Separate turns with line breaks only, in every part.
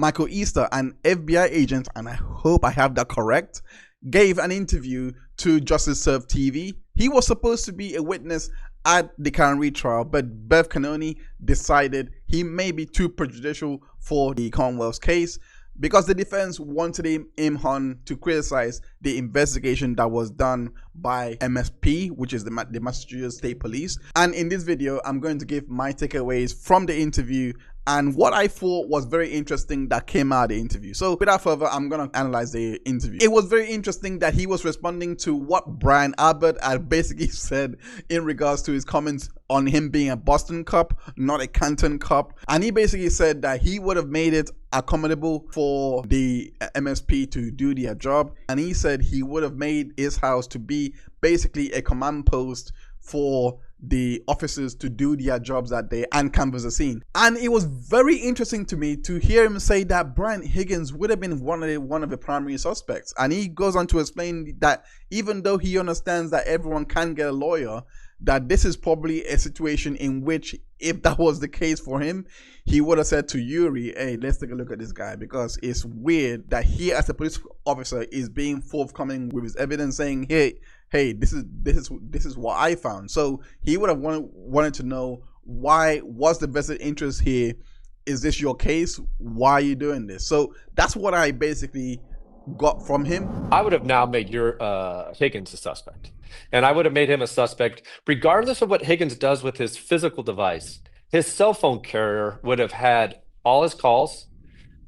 Michael Easter, an FBI agent, and I hope I have that correct, gave an interview to Justice Serve TV. He was supposed to be a witness at the Karen Read trial, but Bev Canoni decided he may be too prejudicial for the Commonwealth's case because the defense wanted him on to criticize the investigation that was done by MSP, which is the Massachusetts State Police. And in this video, I'm going to give my takeaways from the interview and what I thought was very interesting that came out of the interview. So without further, I'm going to analyze the interview. It was very interesting that he was responding to what Brian Albert had basically said in regards to his comments on him being a Boston cop, not a Canton cop. And he basically said that he would have made it accommodable for the MSP to do their job. And he said he would have made his house to be basically a command post for the officers to do their jobs that day and canvass the scene. And it was very interesting to me to hear him say that Brian Higgins would have been one of the primary suspects. And he goes on to explain that even though he understands that everyone can get a lawyer, that this is probably a situation in which, if that was the case for him, he would have said to Yuri, hey, let's take a look at this guy, because it's weird that he as a police officer is being forthcoming with his evidence saying, hey, this is what I found. So he would have wanted to know, what's the vested interest here? Is this your case? Why are you doing this? So that's what I basically got from him.
I would have now made your Higgins a suspect. And I would have made him a suspect regardless of what Higgins does with his physical device. His cell phone carrier would have had all his calls.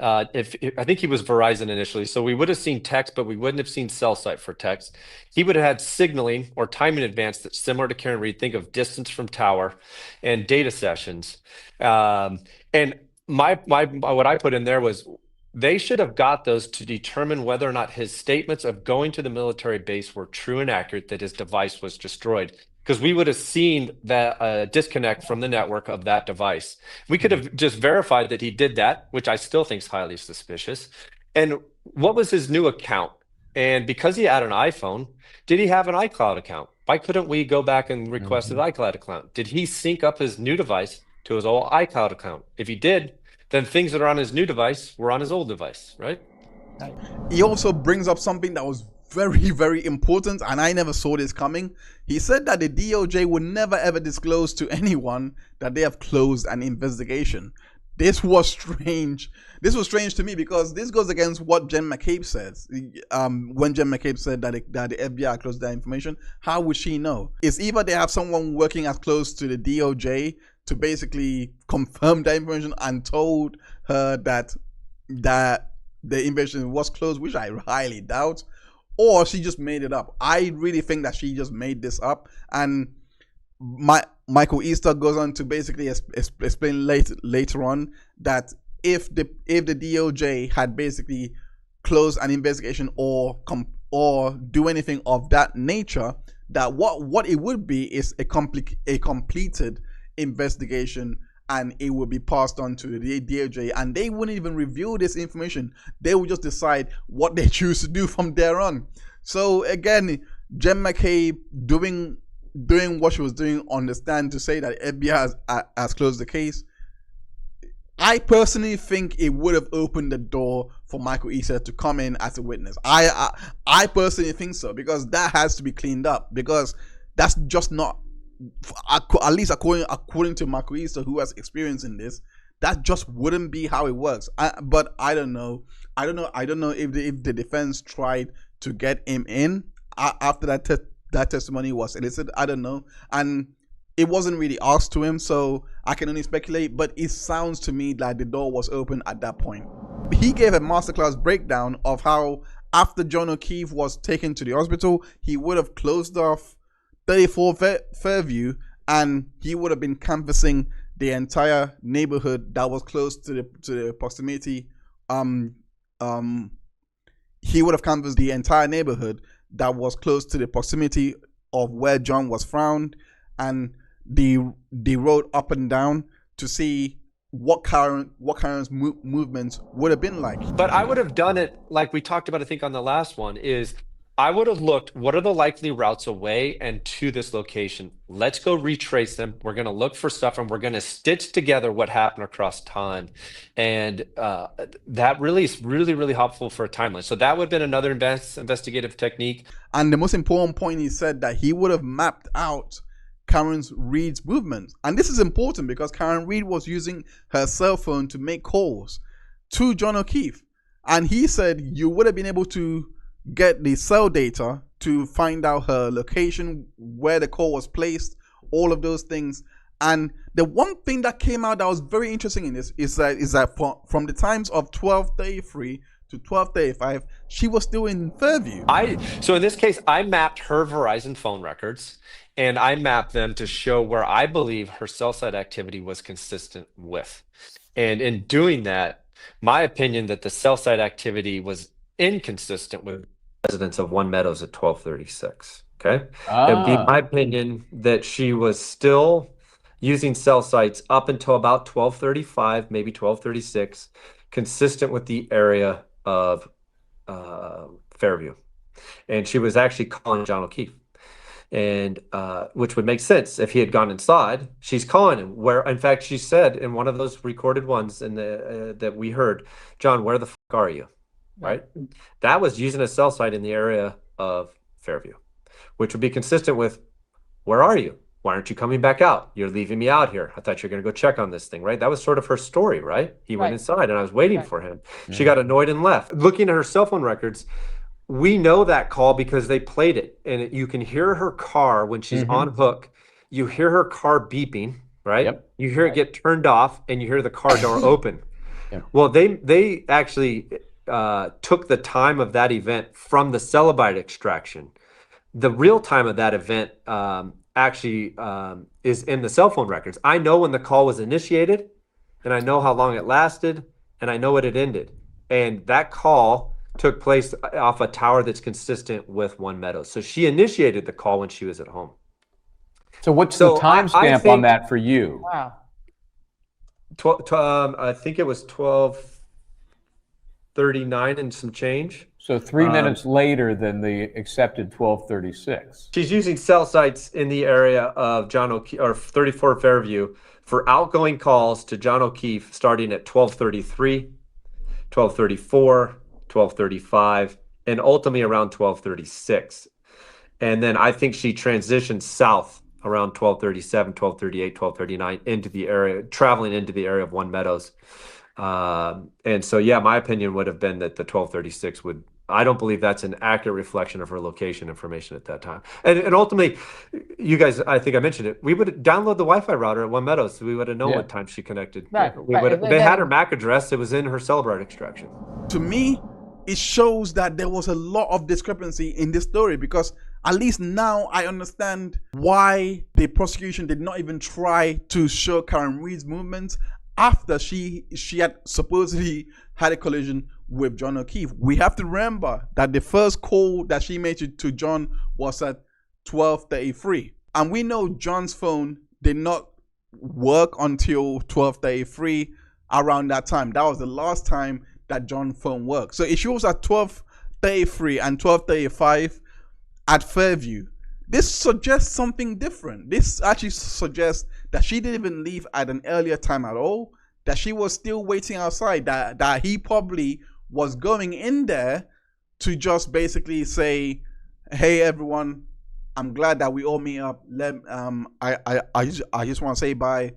I think he was Verizon initially, so we would have seen text, but we wouldn't have seen cell site for text. He would have had signaling or time in advance that's similar to Karen Read. Think of distance from tower and data sessions. And what I put in there was they should have got those to determine whether or not his statements of going to the military base were true and accurate, that his device was destroyed. Because we would have seen that disconnect from the network of that device. We could have just verified that he did that, which I still think is highly suspicious. And what was his new account? And because he had an iPhone, did he have an iCloud account? Why couldn't we go back and request his iCloud account? Did he sync up his new device to his old iCloud account? If he did, then things that are on his new device were on his old device, right?
He also brings up something that was very, very important, and I never saw this coming. He said that the DOJ would never ever disclose to anyone that they have closed an investigation. This was strange. This was strange to me because this goes against what Jen McCabe says. When Jen McCabe said that the FBI closed that information, how would she know? It's either they have someone working as close to the DOJ to basically confirm that information and told her that the investigation was closed, which I highly doubt, or she just made it up. I really think that she just made this up. And Michael Easter goes on to basically explain later on that if the DOJ had basically closed an investigation or do anything of that nature, that what it would be is a completed investigation, and it will be passed on to the DOJ, and they wouldn't even review this information. They would just decide what they choose to do from there on. So again, Jen McCabe doing what she was doing on the stand to say that FBI has closed the case. I personally think it would have opened the door for Michael Easter to come in as a witness. I personally think so, because that has to be cleaned up, because that's just not, at least according to Michael Easter, who has experience in this, that just wouldn't be how it works. But I don't know. I don't know if the defense tried to get him in after that testimony was elicited. I don't know, and it wasn't really asked to him, so I can only speculate. But it sounds to me like the door was open at that point. He gave a masterclass breakdown of how after John O'Keefe was taken to the hospital, he would have closed off 34 Fairview, and he would have been canvassing the entire neighborhood that was close to the proximity. He would have canvassed the entire neighborhood that was close to the proximity of where John was found, and the road up and down to see what Karen's movements would have been like.
But I would have done it like we talked about, I think on the last one, is I would have looked, what are the likely routes away and to this location? Let's go retrace them. We're going to look for stuff and we're going to stitch together what happened across time. And that really is really, really helpful for a timeline. So that would have been another investigative technique.
And the most important point, he said that he would have mapped out Karen Reed's movements. And this is important because Karen Reed was using her cell phone to make calls to John O'Keefe. And he said you would have been able to get the cell data to find out her location, where the call was placed, all of those things. And the one thing that came out that was very interesting in this is that from the times of 12:33 to 12:35, she was still in Fairview.
So in this case, I mapped her Verizon phone records and I mapped them to show where I believe her cell site activity was consistent with. And in doing that, my opinion that the cell site activity was inconsistent with residents of One Meadows at 12:36. Okay. It'd be my opinion that she was still using cell sites up until about 12:35, maybe 12:36, consistent with the area of Fairview. And she was actually calling John O'Keefe. And which would make sense if he had gone inside. She's calling him. Where, in fact, she said in one of those recorded ones in the that we heard, John, where the fuck are you? Right? That was using a cell site in the area of Fairview, which would be consistent with, where are you? Why aren't you coming back out? You're leaving me out here. I thought you were going to go check on this thing, right? That was sort of her story, right? He went inside and I was waiting for him. She got annoyed and left. Looking at her cell phone records, we know that call because they played it, and you can hear her car when she's on hook. You hear her car beeping, right? Yep. You hear it get turned off, and you hear the car door open. Well, they actually took the time of that event from the celibate extraction. The real time of that event actually is in the cell phone records. I know when the call was initiated, and I know how long it lasted, and I know what it ended. And that call took place off a tower that's consistent with One Meadows. So she initiated the call when she was at home.
So what's the timestamp on that for you?
Wow.
I think it was 12:39 and some change.
So 3 minutes later than the accepted 12:36.
She's using cell sites in the area of John O'Keefe, or 34 Fairview, for outgoing calls to John O'Keefe starting at 12:33, 12:34, 12:35, and ultimately around 12:36. And then I think she transitioned south around 12:37, 12:38, 12:39 into the area, traveling into the area of One Meadows. And so, yeah, my opinion would have been that the 12:36 would, I don't believe that's an accurate reflection of her location information at that time. And ultimately, you guys, I think I mentioned it, we would download the Wi-Fi router at One Meadows, so we would have known what time she connected. They had her MAC address, it was in her Celebrite extraction.
To me, it shows that there was a lot of discrepancy in this story, because at least now I understand why the prosecution did not even try to show Karen Reed's movements after she had supposedly had a collision with John O'Keefe. We have to remember that the first call that she made to John was at 12:33. And we know John's phone did not work until 12:33, around that time. That was the last time that John's phone worked. So if she was at 12:33 and 12:35 at Fairview, this suggests something different. This actually suggests that she didn't even leave at an earlier time at all, that she was still waiting outside, that he probably was going in there to just basically say, hey everyone, I'm glad that we all meet up. I just want to say bye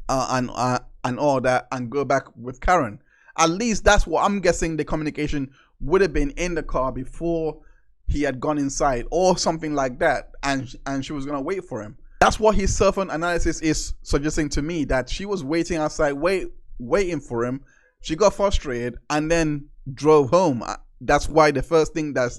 and all that, and go back with Karen. At least that's what I'm guessing the communication would have been in the car before he had gone inside, or something like that, and she was gonna wait for him. That's what his cell phone analysis is suggesting to me, that she was waiting outside, waiting for him. She got frustrated and then drove home. That's why the first thing that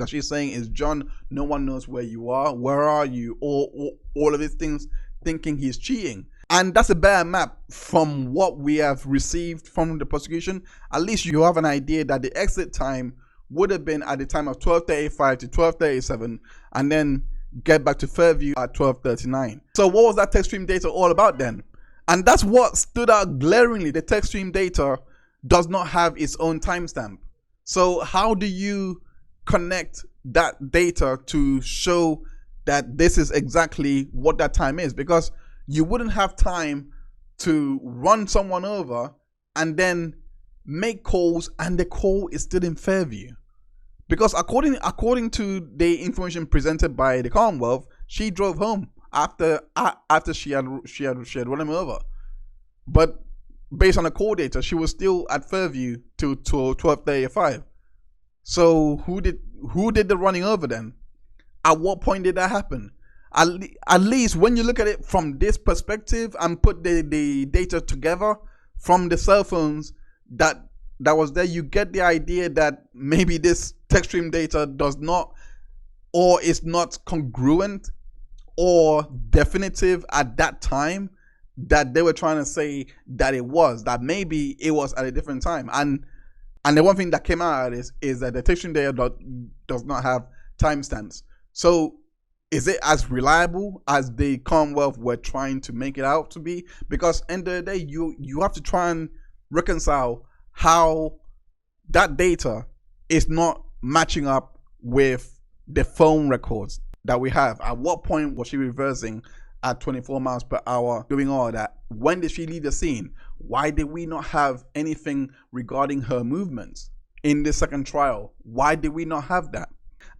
she's saying is, John, no one knows where you are. Where are you? All of these things, thinking he's cheating. And that's a better map from what we have received from the prosecution. At least you have an idea that the exit time would have been at the time of 12:35 to 12:37, and then get back to Fairview at 12:39. So what was that text stream data all about then? And that's what stood out glaringly. The text stream data does not have its own timestamp. So how do you connect that data to show that this is exactly what that time is, because you wouldn't have time to run someone over and then make calls and the call is still in Fairview. Because according to the information presented by the Commonwealth, she drove home after she had run him over. But based on the call data, she was still at Fairview till 12:35. So who did the running over then? At what point did that happen? At least when you look at it from this perspective and put the data together from the cell phones that was there, you get the idea that maybe this text stream data does not, or is not congruent or definitive at that time that they were trying to say that it was, that maybe it was at a different time. And the one thing that came out of this is that the text stream data does not have timestamps. So is it as reliable as the Commonwealth were trying to make it out to be? Because end of the day, you have to try and reconcile how that data is not matching up with the phone records that we have. At what point was she reversing at 24 miles per hour, doing all that? When did she leave the scene? Why did we not have anything regarding her movements in the second trial? Why did we not have that?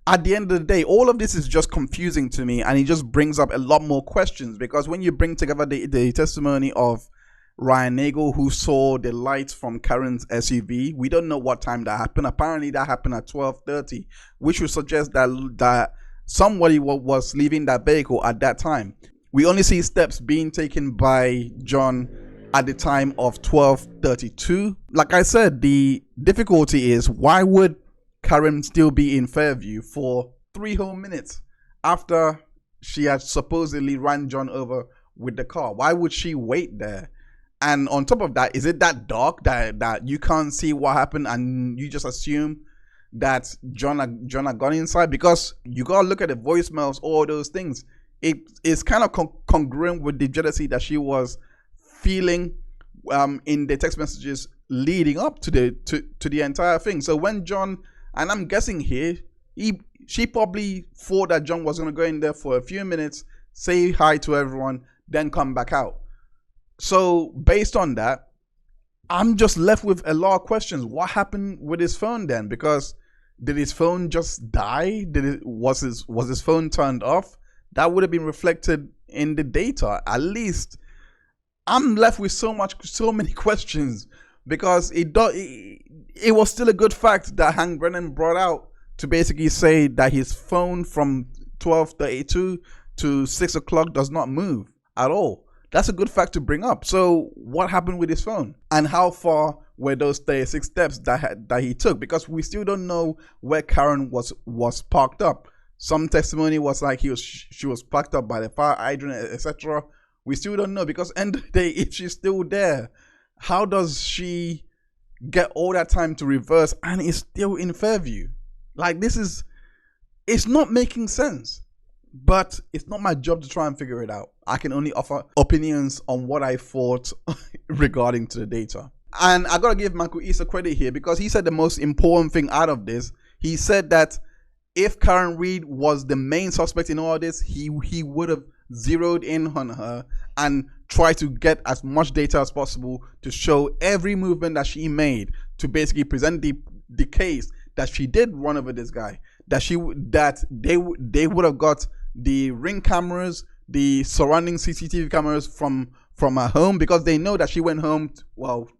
At the end of the day, all of this is just confusing to me, and it just brings up a lot more questions, because when you bring together the testimony of Ryan Nagel, who saw the lights from Karen's SUV, we don't know what time that happened. Apparently that happened at 12:30, which would suggest that somebody was leaving that vehicle at that time. We only see steps being taken by John at the time of 12:32. Like I said, the difficulty is, why would Karen still be in Fairview for 3 whole minutes after she had supposedly ran John over with the car? Why would she wait there? And on top of that, is it that dark that you can't see what happened and you just assume that John had gone inside? Because you gotta look at the voicemails, all those things. It is kind of congruent with the jealousy that she was feeling in the text messages leading up to the entire thing. So when John, and I'm guessing here, she probably thought that John was gonna go in there for a few minutes, say hi to everyone, then come back out. So based on that, I'm just left with a lot of questions. What happened with his phone then? Because did his phone just die? Was his phone turned off? That would have been reflected in the data. At least I'm left with so many questions, because it was still a good fact that Hank Brennan brought out to basically say that his phone from 12:32 to 6 o'clock does not move at all. That's a good fact to bring up. So what happened with his phone, and how far were those 36 steps that he took? Because we still don't know where Karen was parked up. Some testimony was like she was parked up by the fire hydrant, etc. We still don't know, because end of the day, if she's still there, how does she get all that time to reverse and is still in Fairview? Like, it's not making sense. But it's not my job to try and figure it out. I can only offer opinions on what I thought regarding to the data. And I gotta give Michael Issa credit here, because he said the most important thing out of this. He said that if Karen Reed was the main suspect in all this, he would have zeroed in on her and tried to get as much data as possible to show every movement that she made, to basically present the case that she did run over this guy, that they would have got the Ring cameras, the surrounding CCTV cameras from her home, because they know that she went home,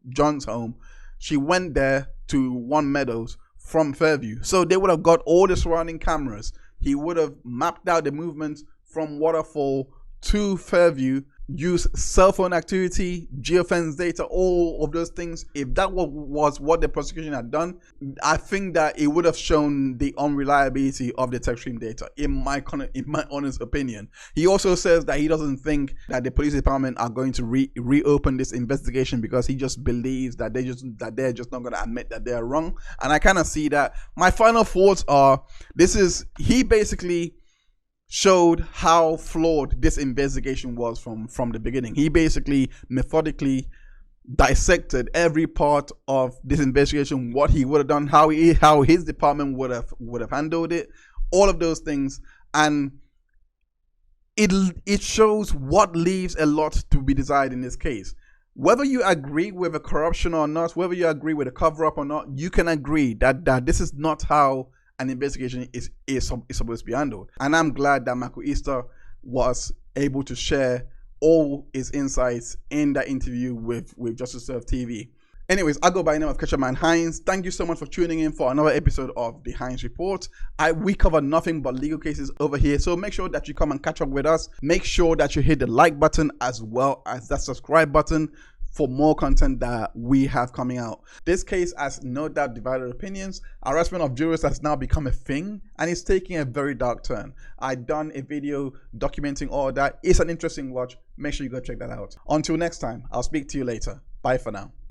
John's home. She went there to One Meadows from Fairview. So they would have got all the surrounding cameras. He would have mapped out the movements from Waterfall to Fairview, use cell phone activity, geofence data, all of those things. If that was what the prosecution had done, I think that it would have shown the unreliability of the text stream data, in my honest opinion. He also says that he doesn't think that the police department are going to reopen this investigation, because he just believes that they're just not going to admit that they're wrong. And I kind of see that. My final thoughts are, he basically showed how flawed this investigation was from the beginning. He basically methodically dissected every part of this investigation, what he would have done, how his department would have handled it, all of those things. And it shows what leaves a lot to be desired in this case. Whether you agree with the corruption or not, whether you agree with the cover-up or not, you can agree that this is not how an investigation is supposed to be handled. And I'm glad that Michael Easter was able to share all his insights in that interview with Justice Serve TV. Anyways, I go by the name of Ketchup Heinz. Thank you so much for tuning in for another episode of the Heinz Report. We cover nothing but legal cases over here, so make sure that you come and catch up with us. Make sure that you hit the like button as well as that subscribe button for more content that we have coming out. This case has no doubt divided opinions. Harassment of jurors has now become a thing and it's taking a very dark turn. I've done a video documenting all that. It's an interesting watch. Make sure you go check that out. Until next time, I'll speak to you later. Bye for now.